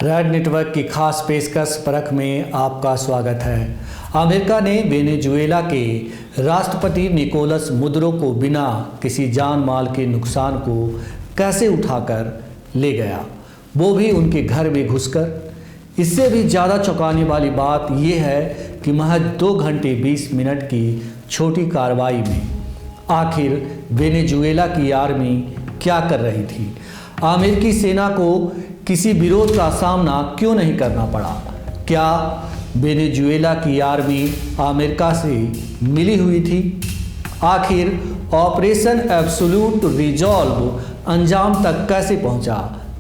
Red network की खास पेशकश परख में आपका स्वागत है। अमेरिका ने वेनेजुएला के राष्ट्रपति निकोलस मदुरो को बिना किसी जान माल के नुकसान को कैसे उठाकर ले गया, वो भी उनके घर में घुसकर। इससे भी ज़्यादा चौंकाने वाली बात यह है कि महज 2 घंटे 20 मिनट की छोटी कार्रवाई में आखिर वेनेजुएला की आर्मी क्या कर रही थी। अमेरिकी सेना को किसी विरोध का सामना क्यों नहीं करना पड़ा? क्या वेनेजुएला की आर्मी अमेरिका से मिली हुई थी? आखिर ऑपरेशन एब्सोल्यूट रिजॉल्व अंजाम तक कैसे पहुंचा?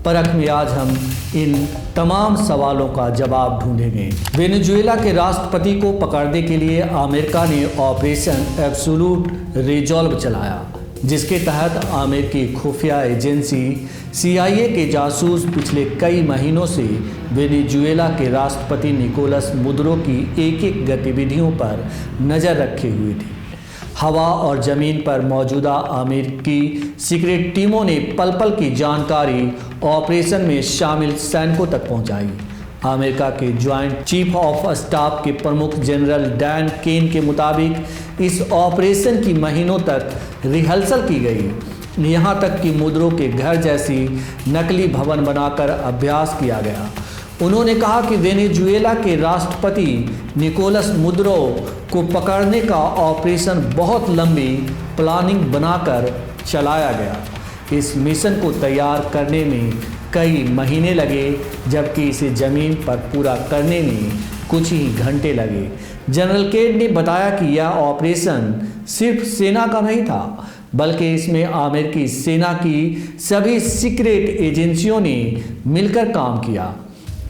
परख में आज हम इन तमाम सवालों का जवाब ढूंढेंगे। वेनेजुएला के राष्ट्रपति को पकड़ने के लिए अमेरिका ने ऑपरेशन एब्सोल्यूट रिजॉल्व चलाया, जिसके तहत अमेरिकी खुफिया एजेंसी CIA के जासूस पिछले कई महीनों से वेनेजुएला के राष्ट्रपति निकोलस मदुरो की एक गतिविधियों पर नज़र रखे हुए थे। हवा और ज़मीन पर मौजूदा अमेरिकी सीक्रेट टीमों ने पल पल की जानकारी ऑपरेशन में शामिल सैनिकों तक पहुंचाई। अमेरिका के ज्वाइंट चीफ ऑफ स्टाफ के प्रमुख जनरल डैन केन के मुताबिक इस ऑपरेशन की महीनों तक रिहर्सल की गई, यहाँ तक कि मदुरो के घर जैसी नकली भवन बनाकर अभ्यास किया गया। उन्होंने कहा कि वेनेजुएला के राष्ट्रपति निकोलस मदुरो को पकड़ने का ऑपरेशन बहुत लंबी प्लानिंग बनाकर चलाया गया। इस मिशन को तैयार करने में कई महीने लगे, जबकि इसे ज़मीन पर पूरा करने में कुछ ही घंटे लगे। जनरल केन ने बताया कि यह ऑपरेशन सिर्फ सेना का नहीं था, बल्कि इसमें अमेरिकी सेना की सभी सीक्रेट एजेंसियों ने मिलकर काम किया।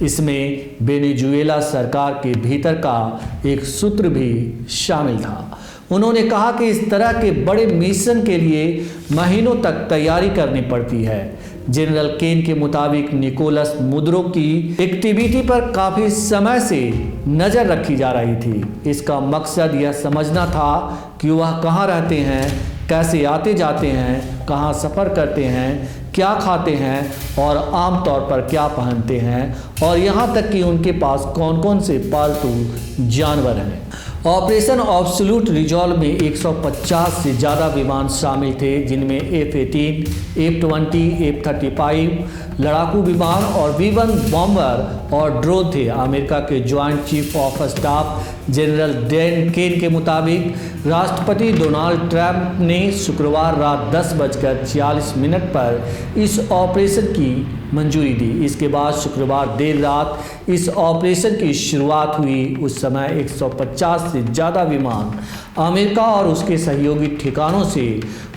इसमें वेनेजुएला सरकार के भीतर का एक सूत्र भी शामिल था। उन्होंने कहा कि इस तरह के बड़े मिशन के लिए महीनों तक तैयारी करनी पड़ती है। जनरल केन के मुताबिक निकोलस मदुरो की एक्टिविटी पर काफ़ी समय से नज़र रखी जा रही थी। इसका मकसद यह समझना था कि वह कहाँ रहते हैं, कैसे आते जाते हैं, कहाँ सफ़र करते हैं, क्या खाते हैं और आमतौर पर क्या पहनते हैं, और यहाँ तक कि उनके पास कौन कौन से पालतू जानवर हैं। ऑपरेशन एब्सोल्यूट रिजॉल्व में 150 से ज़्यादा विमान शामिल थे, जिनमें F-18, F-20, F-35 लड़ाकू विमान और V-1 बॉम्बर और ड्रोन थे। अमेरिका के joint chief of staff general Dan Caine के मुताबिक राष्ट्रपति डोनाल्ड ट्रंप ने शुक्रवार रात 10:46 पर इस ऑपरेशन की मंजूरी दी। इसके बाद शुक्रवार देर रात इस ऑपरेशन की शुरुआत हुई। उस समय 150 से ज़्यादा विमान अमेरिका और उसके सहयोगी ठिकानों से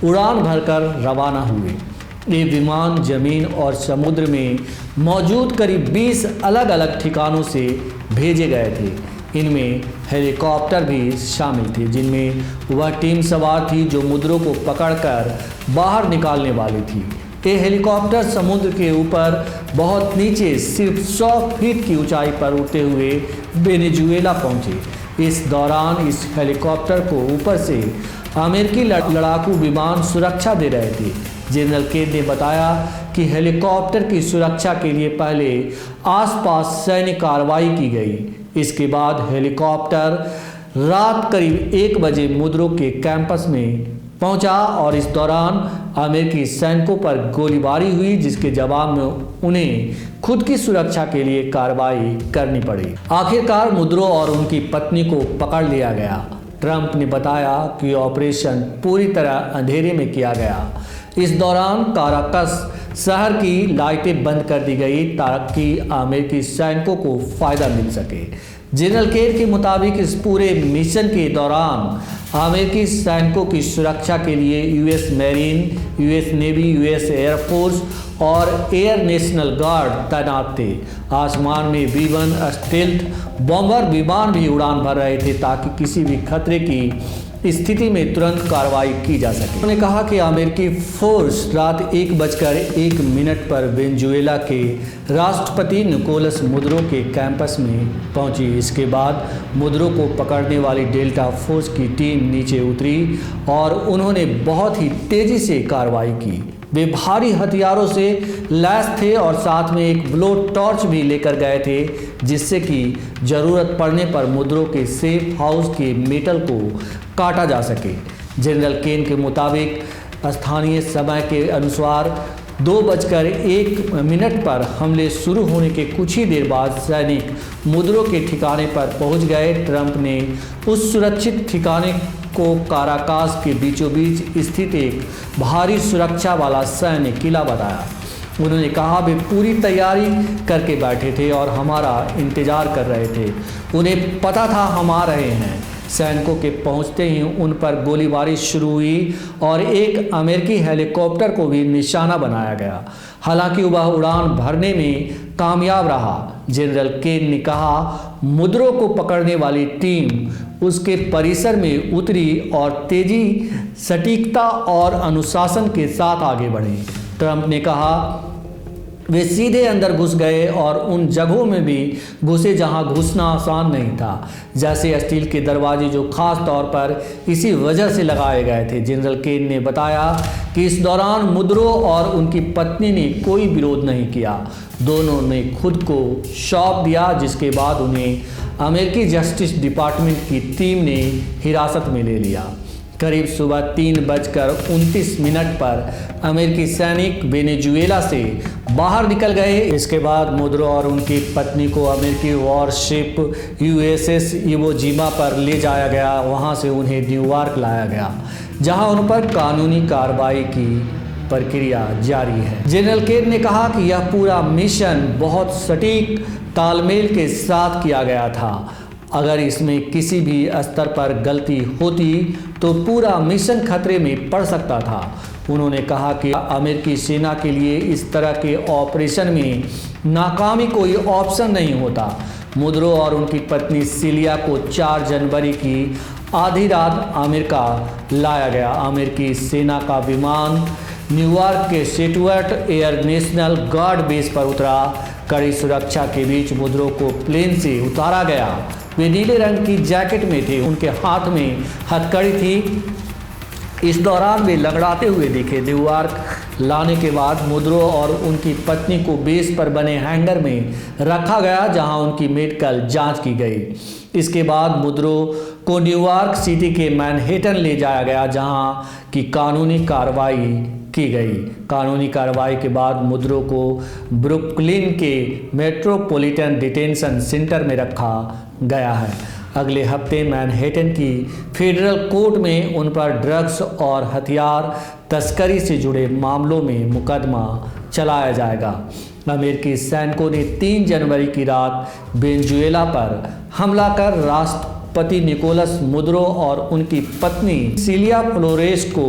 उड़ान भरकर रवाना हुए। ये विमान जमीन और समुद्र में मौजूद करीब 20 अलग अलग ठिकानों से भेजे गए थे। इनमें हेलीकॉप्टर भी शामिल थे, जिनमें वह टीम सवार थी जो मदुरो को पकड़कर बाहर निकालने वाली थी। ये हेलीकॉप्टर समुद्र के ऊपर बहुत नीचे सिर्फ 100 फीट की ऊंचाई पर उड़ते हुए वेनेजुएला पहुंचे। इस दौरान इस हेलीकॉप्टर को ऊपर से अमेरिकी लड़ाकू विमान सुरक्षा दे रहे थे। जनरल केन ने बताया कि हेलीकॉप्टर की सुरक्षा के लिए पहले आसपास सैन्य कार्रवाई की गई। इसके बाद हेलीकॉप्टर रात करीब 1 बजे मदुरो के कैंपस में पहुंचा और इस दौरान अमेरिकी सैनिकों पर गोलीबारी हुई, जिसके जवाब में उन्हें खुद की सुरक्षा के लिए कार्रवाई करनी पड़ी। आखिरकार मदुरो और उनकी पत्नी को पकड़ लिया गया। ट्रंप ने बताया कि ऑपरेशन पूरी तरह अंधेरे में किया गया। इस दौरान काराकस शहर की लाइटें बंद कर दी गई ताकि अमेरिकी सैनिकों को फ़ायदा मिल सके। जनरल केन के मुताबिक इस पूरे मिशन के दौरान अमेरिकी सैनिकों की सुरक्षा के लिए US marine, US navy, US air force और एयर नेशनल गार्ड तैनात थे। आसमान में V-1 स्टेल्थ बॉम्बर विमान भी उड़ान भर रहे थे ताकि किसी भी खतरे की स्थिति में तुरंत कार्रवाई की जा सके। उन्होंने कहा कि अमेरिकी फोर्स रात 1:01 पर वेनेजुएला के राष्ट्रपति निकोलस मदुरो के कैंपस में पहुंची। इसके बाद मदुरो को पकड़ने वाली डेल्टा फोर्स की टीम नीचे उतरी और उन्होंने बहुत ही तेज़ी से कार्रवाई की। वे भारी हथियारों से लैस थे और साथ में एक ब्लो टॉर्च भी लेकर गए थे, जिससे कि ज़रूरत पड़ने पर मुद्रों के सेफ हाउस के मेटल को काटा जा सके। जनरल केन के मुताबिक स्थानीय समय के अनुसार 2:01 पर हमले शुरू होने के कुछ ही देर बाद सैनिक मुद्रों के ठिकाने पर पहुंच गए। ट्रंप ने उस सुरक्षित ठिकाने को काराकास के बीचों बीच स्थित एक भारी सुरक्षा वाला सैन्य किला बताया। उन्होंने कहा, वे पूरी तैयारी करके बैठे थे और हमारा इंतजार कर रहे थे। उन्हें पता था हम आ रहे हैं। सैनिकों के पहुंचते ही उन पर गोलीबारी शुरू हुई और एक अमेरिकी हेलीकॉप्टर को भी निशाना बनाया गया। हालांकि वह उड़ान भरने में कामयाब रहा। जनरल केन ने कहा, मुद्रों को पकड़ने वाली टीम उसके परिसर में उतरी और तेजी, सटीकता और अनुशासन के साथ आगे बढ़ी। ट्रंप ने कहा, वे सीधे अंदर घुस गए और उन जगहों में भी घुसे जहां घुसना आसान नहीं था, जैसे स्टील के दरवाजे जो खास तौर पर इसी वजह से लगाए गए थे। जनरल केन ने बताया कि इस दौरान मुद्रों और उनकी पत्नी ने कोई विरोध नहीं किया। दोनों ने खुद को सौंप दिया, जिसके बाद उन्हें अमेरिकी जस्टिस डिपार्टमेंट की टीम ने हिरासत में ले लिया। करीब सुबह 3:29 पर अमेरिकी सैनिक वेनेजुएला से बाहर निकल गए। इसके बाद मुद्रो और उनकी पत्नी को अमेरिकी वॉरशिप USS इवो जिमा पर ले जाया गया। वहां से उन्हें न्यूयॉर्क लाया गया, जहां उन पर कानूनी कार्रवाई की प्रक्रिया जारी है। जनरल केन ने कहा कि यह पूरा मिशन बहुत सटीक तालमेल के साथ किया गया था। अगर इसमें किसी भी स्तर पर गलती होती तो पूरा मिशन खतरे में पड़ सकता था। उन्होंने कहा कि अमेरिकी सेना के लिए इस तरह के ऑपरेशन में नाकामी कोई ऑप्शन नहीं होता। मुद्रो और उनकी पत्नी सिलिया को 4 जनवरी की आधी रात अमेरिका लाया गया। अमेरिकी सेना का विमान न्यूयॉर्क के Stuart air national guard base पर उतरा। कड़ी सुरक्षा के बीच मुद्रो को प्लेन से उतारा गया। वे नीले रंग की जैकेट में थे, उनके हाथ में हथकड़ी थी। इस दौरान वे लंगड़ाते हुए दिखे। न्यूयॉर्क लाने के बाद मुद्रो और उनकी पत्नी को बेस पर बने हैंगर में रखा गया, जहां उनकी मेडिकल जांच की गई। इसके बाद मुद्रो को न्यूयॉर्क सिटी के मैनहेटन ले जाया गया, जहां की कानूनी कार्रवाई की गई। कानूनी कार्रवाई के बाद मुद्रो को ब्रुकलिन के मेट्रोपॉलिटन डिटेंशन सेंटर में रखा गया है। अगले हफ्ते मैनहेटन की फेडरल कोर्ट में उन पर ड्रग्स और हथियार तस्करी से जुड़े मामलों में मुकदमा चलाया जाएगा। अमेरिकी सैनिकों ने 3 जनवरी की रात वेनेजुएला पर हमला कर राष्ट्रपति निकोलस मुद्रो और उनकी पत्नी सिलिया फ्लोरेस को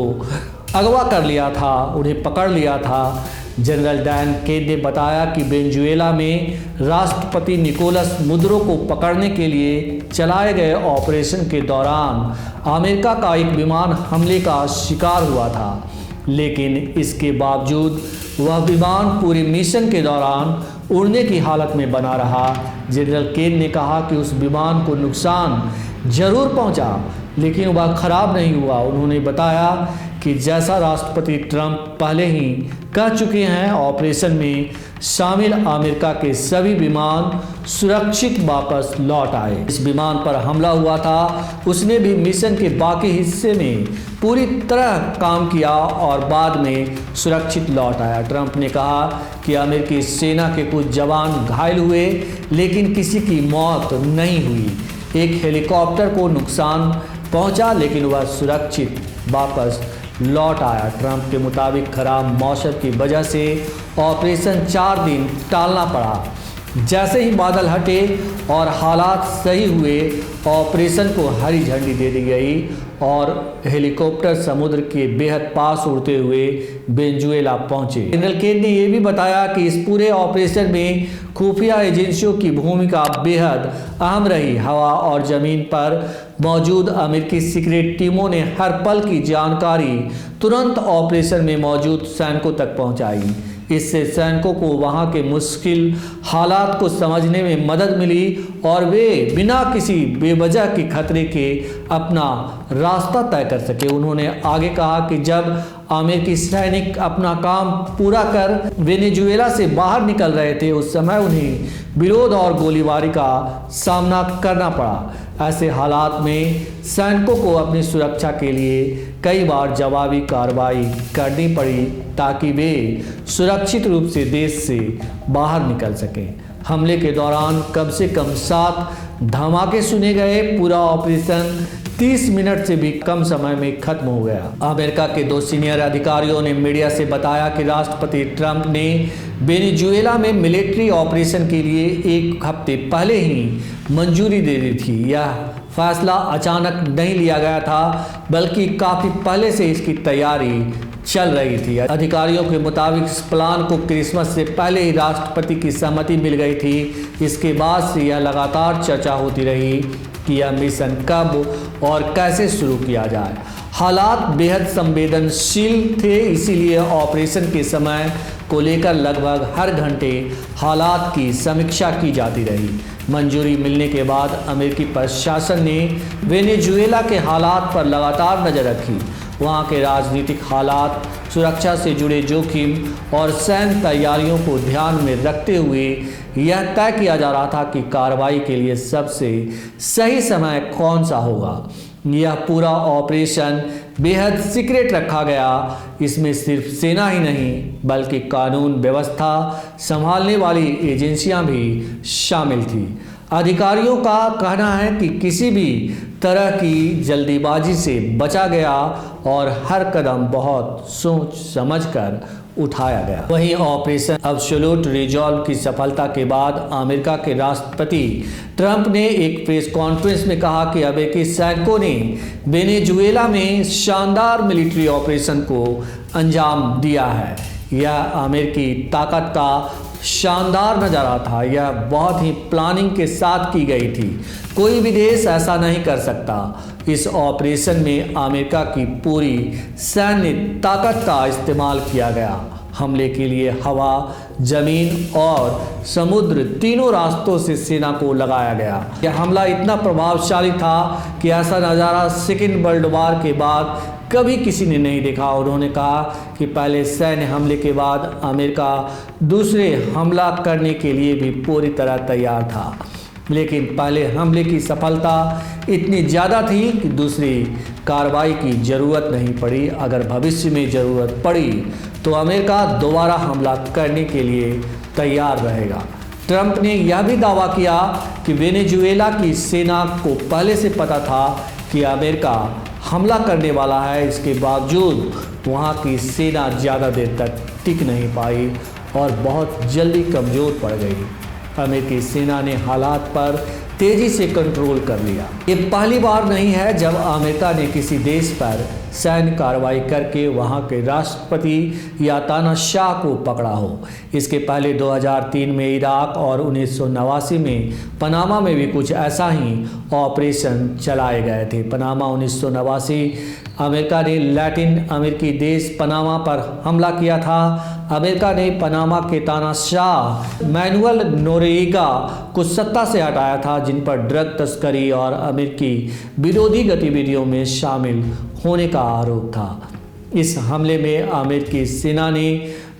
अगवा कर लिया था, उन्हें पकड़ लिया था। जनरल डैन केन ने बताया कि वेनेजुएला में राष्ट्रपति निकोलस मुद्रो को पकड़ने के लिए चलाए गए ऑपरेशन के दौरान अमेरिका का एक विमान हमले का शिकार हुआ था, लेकिन इसके बावजूद वह विमान पूरे मिशन के दौरान उड़ने की हालत में बना रहा। जनरल केन ने कहा कि उस विमान को नुकसान जरूर पहुंचा, लेकिन वह खराब नहीं हुआ। उन्होंने बताया कि जैसा राष्ट्रपति ट्रंप पहले ही कह चुके हैं, ऑपरेशन में शामिल अमेरिका के सभी विमान सुरक्षित वापस लौट आए। इस विमान पर हमला हुआ था, उसने भी मिशन के बाकी हिस्से में पूरी तरह काम किया और बाद में सुरक्षित लौट आया। ट्रंप ने कहा कि अमेरिकी सेना के कुछ जवान घायल हुए, लेकिन किसी की मौत नहीं हुई। एक हेलीकॉप्टर को नुकसान पहुंचा, लेकिन वह सुरक्षित वापस लौट आया। ट्रंप के मुताबिक खराब मौसम की वजह से ऑपरेशन 4 दिन टालना पड़ा। जैसे ही बादल हटे और हालात सही हुए, ऑपरेशन को हरी झंडी दे दी गई और हेलीकॉप्टर समुद्र के बेहद पास उड़ते हुए वेनेजुएला पहुंचे। जनरल केन ने यह भी बताया कि इस पूरे ऑपरेशन में खुफिया एजेंसियों की भूमिका बेहद अहम रही। हवा और जमीन पर मौजूद अमेरिकी सीक्रेट टीमों ने हर पल की जानकारी तुरंत ऑपरेशन में मौजूद सैनिकों तक पहुंचाई। इससे सैनिकों को वहां के मुश्किल हालात को समझने में मदद मिली और वे बिना किसी बेवजह के खतरे के अपना रास्ता तय कर सके। उन्होंने आगे कहा कि जब अमेरिकी सैनिक अपना काम पूरा कर वेनेजुएला से बाहर निकल रहे थे, उस समय उन्हें विरोध और गोलीबारी का सामना करना पड़ा। ऐसे हालात में सैनिकों को अपनी सुरक्षा के लिए कई बार जवाबी कार्रवाई करनी पड़ी ताकि वे सुरक्षित रूप से देश से बाहर निकल सकें। हमले के दौरान कम से कम 7 धमाके सुने गए। पूरा ऑपरेशन 30 मिनट से भी कम समय में खत्म हो गया। अमेरिका के 2 सीनियर अधिकारियों ने मीडिया से बताया कि राष्ट्रपति ट्रंप ने वेनेजुएला में मिलिट्री ऑपरेशन के लिए 1 हफ्ते पहले ही मंजूरी दे दी थी। यह फैसला अचानक नहीं लिया गया था, बल्कि काफ़ी पहले से इसकी तैयारी चल रही थी। अधिकारियों के मुताबिक इस प्लान को क्रिसमस से पहले ही राष्ट्रपति की सहमति मिल गई थी। इसके बाद से यह लगातार चर्चा होती रही कि यह मिशन कब और कैसे शुरू किया जाए। हालात बेहद संवेदनशील थे, इसीलिए ऑपरेशन के समय को लेकर लगभग हर घंटे हालात की समीक्षा की जाती रही। मंजूरी मिलने के बाद अमेरिकी प्रशासन ने वेनेजुएला के हालात पर लगातार नज़र रखी। वहाँ के राजनीतिक हालात, सुरक्षा से जुड़े जोखिम और सैन्य तैयारियों को ध्यान में रखते हुए यह तय किया जा रहा था कि कार्रवाई के लिए सबसे सही समय कौन सा होगा। यह पूरा ऑपरेशन बेहद सीक्रेट रखा गया। इसमें सिर्फ सेना ही नहीं बल्कि कानून व्यवस्था संभालने वाली एजेंसियां भी शामिल थी। अधिकारियों का कहना है कि किसी भी तरह की जल्दीबाजी से बचा गया और हर कदम बहुत सोच समझकर उठाया गया। वहीं ऑपरेशन एब्सोल्यूट रिजॉल्व की सफलता के बाद अमेरिका के राष्ट्रपति ट्रंप ने एक प्रेस कॉन्फ्रेंस में कहा कि अमेरिकी सैनिकों ने वेनेजुएला में शानदार मिलिट्री ऑपरेशन को अंजाम दिया है। यह अमेरिकी ताकत का शानदार नज़ारा था। यह बहुत ही प्लानिंग के साथ की गई थी। कोई भी देश ऐसा नहीं कर सकता। इस ऑपरेशन में अमेरिका की पूरी सैन्य ताकत का इस्तेमाल किया गया। हमले के लिए हवा, जमीन और समुद्र तीनों रास्तों से सेना को लगाया गया। यह हमला इतना प्रभावशाली था कि ऐसा नज़ारा सेकेंड वर्ल्ड वॉर के बाद कभी किसी ने नहीं देखा। उन्होंने कहा कि पहले सैन्य हमले के बाद अमेरिका दूसरे हमला करने के लिए भी पूरी तरह तैयार था, लेकिन पहले हमले की सफलता इतनी ज़्यादा थी कि दूसरी कार्रवाई की ज़रूरत नहीं पड़ी। अगर भविष्य में ज़रूरत पड़ी तो अमेरिका दोबारा हमला करने के लिए तैयार रहेगा। ट्रंप ने यह भी दावा किया कि वेनेजुएला की सेना को पहले से पता था कि अमेरिका हमला करने वाला है। इसके बावजूद वहाँ की सेना ज़्यादा देर तक टिक नहीं पाई और बहुत जल्दी कमज़ोर पड़ गई। अमेरिकी सेना ने हालात पर तेज़ी से कंट्रोल कर लिया। ये पहली बार नहीं है जब अमेरिका ने किसी देश पर सैन्य कार्रवाई करके वहाँ के राष्ट्रपति या तानाशाह को पकड़ा हो। इसके पहले 2003 में इराक और 1989 में पनामा में भी कुछ ऐसा ही ऑपरेशन चलाए गए थे। पनामा 1989 अमेरिका ने लैटिन अमेरिकी देश पनामा पर हमला किया था। अमेरिका ने पनामा के तानाशाह मैनुअल नोरेगा को सत्ता से हटाया था, जिन पर ड्रग तस्करी और अमेरिकी विरोधी गतिविधियों में शामिल होने का आरोप था। इस हमले में अमेरिकी सेना ने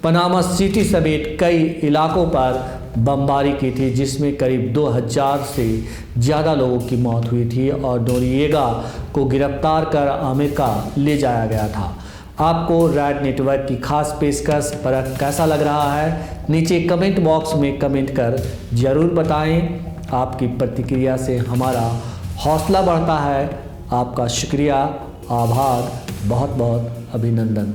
पनामा सिटी समेत कई इलाकों पर बमबारी की थी, जिसमें करीब 2000 से ज़्यादा लोगों की मौत हुई थी और नोरिएगा को गिरफ्तार कर अमेरिका ले जाया गया था। आपको रैड नेटवर्क की खास पेशकश परख कैसा लग रहा है? नीचे कमेंट बॉक्स में कमेंट कर ज़रूर बताएं। आपकी प्रतिक्रिया से हमारा हौसला बढ़ता है। आपका शुक्रिया, आभार, बहुत बहुत अभिनंदन।